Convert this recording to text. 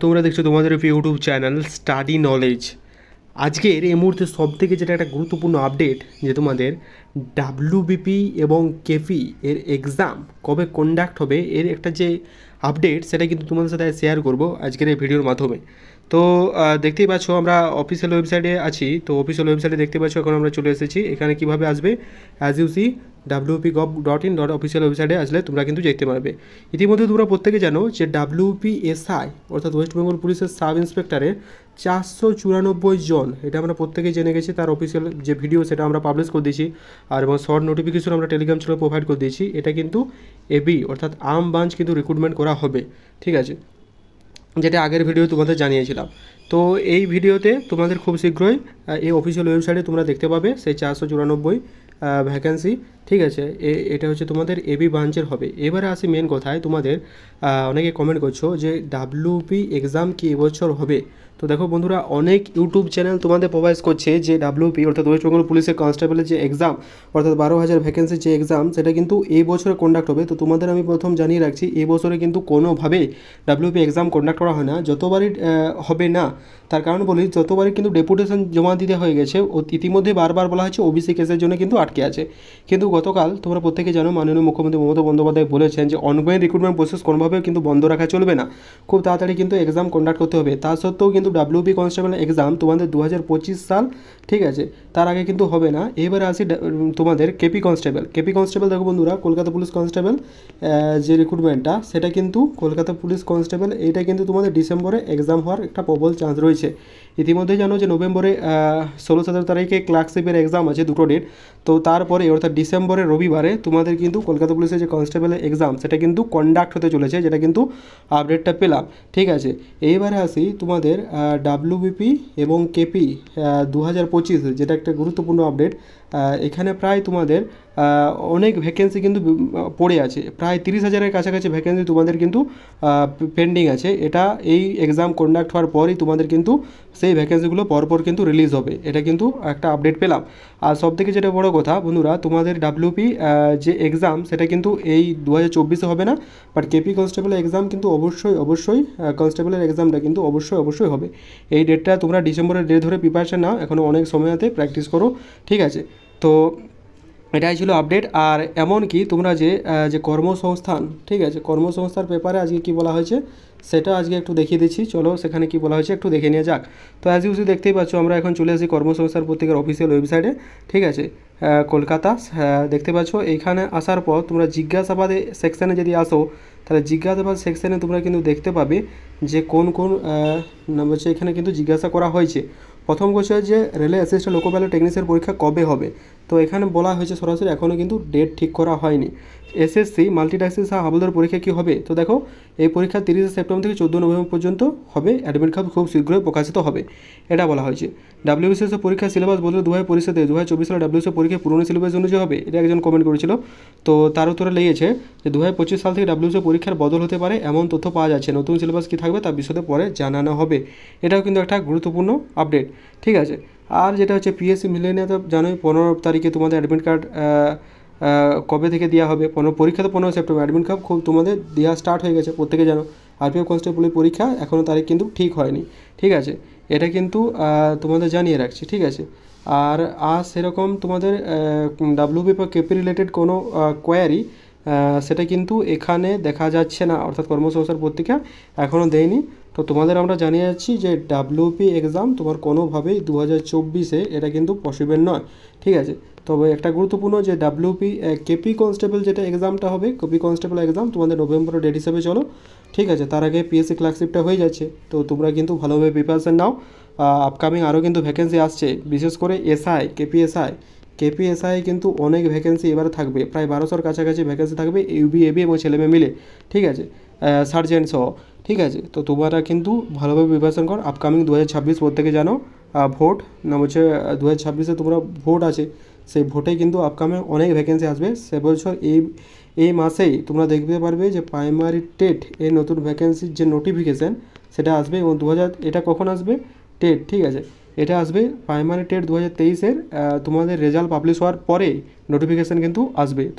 তোমরা দেখছো তোমাদের ইউটিউব চ্যানেল স্টাডি নলেজ। আজকের এই মুহূর্তে সবথেকে যেটা একটা গুরুত্বপূর্ণ আপডেট যে তোমাদের ডাব্লিউবিপি এবং কেপি এর এক্সাম কবে কন্ডাক্ট হবে এর একটা যে আপডেট সেটা কিন্তু তোমাদের সাথে শেয়ার করব আজকের এই ভিডিওর মাধ্যমে। তো দেখতেই পাচ্ছ আমরা অফিসিয়াল ওয়েবসাইটে আছি। তো অফিসিয়াল ওয়েবসাইটে দেখতে পাচ্ছ এখন আমরা চলে এসেছি। এখানে কীভাবে আসবে as you C wp.gov.in official ওয়েবসাইটে আসলে তোমরা কিন্তু দেখতে পারবে। ইতিমধ্যে তোমরা প্রত্যেকে জানো যে WPSI অর্থাৎ ওয়েস্ট বেঙ্গল পুলিশের সাব ইন্সপেক্টরের 494 জন, এটা আমরা প্রত্যেকেই জেনে গেছি। তার অফিসিয়াল যে ভিডিও সেটা আমরা পাবলিশ করে দিয়েছি আর এবং শর্ট নোটিফিকেশন আমরা টেলিগ্রাম চ্যানেলে প্রোভাইড করে দিয়েছি। এটা কিন্তু এবি অর্থাৎ আর্ম ব্রাঞ্চ কিন্তু রিক্রুটমেন্ট করা হবে, ঠিক আছে, যেটা আগের ভিডিও তোমাদের জানিয়েছিলাম। তো এই ভিডিওতে তোমাদের খুব শীঘ্রই এই অফিসিয়াল ওয়েবসাইটে তোমরা দেখতে পাবে সেই 494 ভ্যাকেন্সি, ঠিক আছে। এটা হচ্ছে তোমাদের এবি ব্রাঞ্চের হবে। এবারে আসি মেন কথায়, তোমাদের অনেকে কমেন্ট করছো যে ডাব্লিউপি এক্সাম কি এবছর হবে। তো দেখো বন্ধুরা, অনেক ইউটিউব চ্যানেল তোমাদের প্রোভাইড করছে যে ডাব্লিউপি অর্থাৎ ওয়েস্ট বেঙ্গল পুলিশের কনস্টেবলের যে এক্সাম অর্থাৎ 12,000 ভ্যাকেন্সির যে এক্সাম সেটা কিন্তু এই বছরে কন্ডাক্ট হবে। তো তোমাদের আমি প্রথম জানিয়ে রাখছি, এই বছরে কিন্তু কোনোভাবেই ডাব্লিউপি এক্সাম কন্ডাক্ট করা হয় না, যতবারই হবে না। তার কারণ বলি, যতবারই কিন্তু ডেপুটেশন জমা দিতে হয়ে গেছে, ইতিমধ্যে বারবার বলা হয়েছে ওবিসি কেসের জন্য কিন্তু আটকে আছে। কিন্তু গতকাল তোমরা প্রত্যেকে জানো মাননীয় মুখ্যমন্ত্রী মমতা বন্দ্যোপাধ্যায় বলেছেন যে অনগোয়িং রিক্রুটমেন্ট প্রসেস কোনোভাবেও কিন্তু বন্ধ রাখা চলবে না, খুব তাড়াতাড়ি কিন্তু এক্সাম কন্ডাক্ট করতে হবে। তা সত্ত্বেও কিন্তু ডাব্লিউপি কনস্টেবল এক্সাম তোমাদের 2025 সাল, ঠিক আছে, তার আগে কিন্তু হবে না। এবারে আসি তোমাদের কেপি কনস্টেবল। দেখো বন্ধুরা, কলকাতা পুলিশ কনস্টেবল যে রিক্রুটমেন্টটা সেটা কিন্তু কলকাতা পুলিশ কনস্টেবল এইটা কিন্তু তোমাদের ডিসেম্বরে এক্সাম হওয়ার একটা প্রবল চান্স রয়েছে। ইতিমধ্যে জানো যে নভেম্বরে 16-17 তারিখে ক্লার্কশিপের এক্সাম আছে, দুটো ডেট। তো তারপরে অর্থাৎ ডিসেম্বরের রবিবারে তোমাদের কিন্তু কলকাতা পুলিশের যে কনস্টেবলের এক্সাম সেটা কিন্তু কন্ডাক্ট হতে চলেছে, যেটা কিন্তু আপডেটটা পেলাম, ঠিক আছে। এইবারে আসি তোমাদের ডাব্লিউবিপি এবং কেপি 2025 যেটা একটা গুরুত্বপূর্ণ আপডেট। এখানে প্রায় তোমাদের অনেক ভ্যাকেন্সি কিন্তু পড়ে আছে, প্রায় 30,000-এর কাছাকাছি ভ্যাকেন্সি তোমাদের কিন্তু পেন্ডিং আছে। এটা এই এক্সাম কন্ডাক্ট হওয়ার পরই তোমাদের কিন্তু সেই ভ্যাকেন্সিগুলো পরপর কিন্তু রিলিজ হবে, এটা কিন্তু একটা আপডেট পেলাম। আর সবথেকে যেটা বড় কথা বন্ধুরা, তোমাদের ডাব্লিউপি যে এক্সাম সেটা কিন্তু এই 2024-এ হবে না, বাট কেপি কনস্টেবলের এক্সাম কিন্তু অবশ্যই কনস্টেবলের এক্সামটা কিন্তু অবশ্যই হবে। এই ডেটটা তোমরা ডিসেম্বরের ডেট ধরে প্রিপারেশন নাও, এখনও অনেক সময় আছে, প্র্যাকটিস করো, ঠিক আছে। তো এটাই ছিল আপডেট। আর এমনকি তোমরা যে কর্মসংস্থান, ঠিক আছে, কর্মসংস্থার ব্যাপারে আজকে কি বলা হয়েছে সেটা আজকে একটু দেখিয়ে দিচ্ছি, চলো সেখানে কি বলা হয়েছে একটু দেখে নিয়ে যাক। তো অ্যাজ ইউজুয়াল দেখতেই পাচ্ছ আমরা এখন চলে আসি কর্মসংস্থান পত্রিকার অফিসিয়াল ওয়েবসাইটে, ঠিক আছে, কলকাতা। দেখতে পাচ্ছ এইখানে আসার পর তোমরা জিজ্ঞাসাবাদে সেকশানে যদি আসো, তাহলে জিজ্ঞাসাবাদ সেকশানে তোমরা কিন্তু দেখতে পাবে যে কোন হচ্ছে এখানে কিন্তু জিজ্ঞাসা করা হয়েছে। প্রথম কোশ্চেন যে রেলে অ্যাসিস্ট্যান্ট লোকো পাইলট টেকনিশিয়ান পরীক্ষা কবে হবে। তো এখানে বলা হয়েছে সরাসরি এখনও কিন্তু ডেট ঠিক করা হয়নি। এসএসসি মাল্টিটাস্কিং সহ হাবলদার পরীক্ষা কী হবে। তো দেখো এই পরীক্ষা 30 সেপ্টেম্বর থেকে 14 নভেম্বর পর্যন্ত হবে, অ্যাডমিট কার্ড খুব শীঘ্রই প্রকাশিত হবে, এটা বলা হয়েছে। ডাব্লিউবিসিএস পরীক্ষার সিলেবাস বদলে 2024 সালে ডাব্লিউবিসিএস পরীক্ষা পুরনো সিলেবাস অনুযায়ী হবে, এটা একজন কমেন্ট করেছিল। তো তার উত্তরে লেগেছে যে 2025 সাল থেকে ডাব্লিউবিসিএস পরীক্ষার বদল হতে পারে, এমন তথ্য পাওয়া যাচ্ছে। নতুন সিলেবাস কী থাকবে তার বিশদে পরে জানানো হবে, এটাও কিন্তু একটা গুরুত্বপূর্ণ আপডেট, ঠিক আছে। আর যেটা হচ্ছে পিএসসি মিলেনিয়া, তো জানোই 15 তারিখে তোমাদের অ্যাডমিট কার্ড কবে থেকে দেওয়া হবে। পরীক্ষা তো 15 সেপ্টেম্বর, অ্যাডমিট কার্ড খুব তোমাদের দেওয়া স্টার্ট হয়ে গেছে, প্রত্যেকে জানো। আরপিএফ কনস্টেবলের পরীক্ষা এখনও তারিখ কিন্তু ঠিক হয়নি, ঠিক আছে, এটা কিন্তু তোমাদের জানিয়ে রাখছি, ঠিক আছে। আর সেরকম তোমাদের ডাব্লিউবি বা কেপি রিলেটেড কোনো কোয়ারি সেটা কিন্তু এখানে দেখা যাচ্ছে না, অর্থাৎ কর্মসংস্থান পত্রিকা এখনও দেয়নি। তো তোমাদের আমরা জানিয়ে যাচ্ছি যে ডাব্লিউপি এক্সাম তোমার কোনোভাবেই 2024-এ এটা কিন্তু পসিবল নয়, ঠিক আছে। তবে একটা গুরুত্বপূর্ণ যে ডাব্লিউপি কেপি কনস্টেবল যেটা এক্সামটা হবে, কেপি কনস্টেবল এক্সাম তোমাদের নভেম্বরের ডেট হিসেবে চলো, ঠিক আছে। তার আগে পিএসসি ক্লার্কশিপটা হয়ে যাচ্ছে, তো তোমরা কিন্তু ভালোভাবে প্রিপারেশন নাও। আপকামিং আরও কিন্তু ভ্যাকেন্সি আসছে, বিশেষ করে কেপিএসআই কিন্তু অনেক ভ্যাকেন্সি এবারে থাকবে, প্রায় 1200-র কাছাকাছি ভ্যাকেন্সি থাকবে ইউবি এবি এবং ছেলেমেয়ে মিলে, ঠিক আছে, সার্জেন্ট সহ, ঠিক আছে। তো তোমরা কিন্তু ভালোভাবে প্রিপারেশন কর। আপকামিং 2026 প্রত্যেকে জানো ভোট না হচ্ছে 2026-এ তোমরা ভোট আছে, সেই ভোটে কিন্তু আপকামিং অনেক ভ্যাকেন্সি আসবে। সে বছর এই মাসেই তোমরা দেখতে পারবে যে প্রাইমারি টেট এই নতুন ভ্যাকেন্সির যে নোটিফিকেশান সেটা আসবে, এবং এটা কখন আসবে টেট, ঠিক আছে, এটা আসবে প্রাইমারি টেট 2023-এর তোমাদের রেজাল্ট পাবলিশ হওয়ার পরে নোটিফিকেশান কিন্তু আসবে। তো